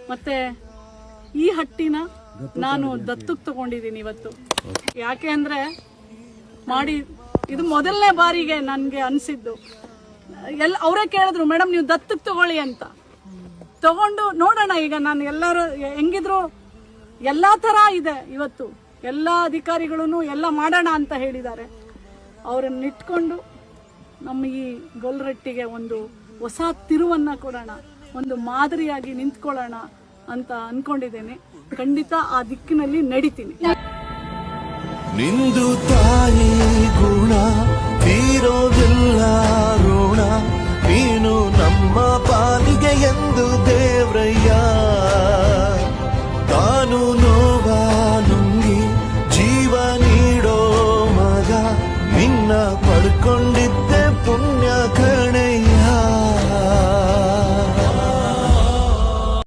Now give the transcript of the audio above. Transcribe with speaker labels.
Speaker 1: ಮತ್ತೆ ಈ ಹಟ್ಟಿನ ನಾನು ದತ್ತಕ್ಕೆ ತಗೊಂಡಿದ್ದೀನಿ ಇವತ್ತು. ಯಾಕೆ ಅಂದ್ರೆ ಇದು ಮೊದಲನೇ ಬಾರಿಗೆ ನನ್ಗೆ ಅನ್ಸಿದ್ದು. ಅವರೇ ಕೇಳಿದ್ರು, ಮೇಡಮ್ ನೀವು ದತ್ತಕ್ಕೆ ತಗೊಳ್ಳಿ ಅಂತ. ತಗೊಂಡು ನೋಡೋಣ, ಈಗ ನಾನು ಎಲ್ಲರೂ ಹೆಂಗಿದ್ರು ಎಲ್ಲಾ ತರ ಇದೆ ಇವತ್ತು, ಎಲ್ಲಾ ಅಧಿಕಾರಿಗಳು ಎಲ್ಲ ಮಾಡೋಣ ಅಂತ ಹೇಳಿದ್ದಾರೆ. ಅವರನ್ನ ಇಟ್ಕೊಂಡು ನಮ್ಮ ಈ ಗೊಲ್ರಟ್ಟಿಗೆ ಒಂದು ಹೊಸ ತಿರುವನ್ನ ಕೊಡೋಣ, ಒಂದು ಮಾದರಿಯಾಗಿ ನಿಂತ್ಕೊಳ್ಳೋಣ ಅಂತ ಅನ್ಕೊಂಡಿದ್ದೇನೆ. ಖಂಡಿತ ಆ ದಿಕ್ಕಿನಲ್ಲಿ ನಡೀತೀನಿ.
Speaker 2: ನಿಂದು ತಾಯಿ ಗುಣ ತೀರೋದಿಲ್ಲ ಋಣ, ನೀನು ನಮ್ಮ ಪಾಲಿಗೆ ಎಂದು ದೇವ್ರಯ್ಯ.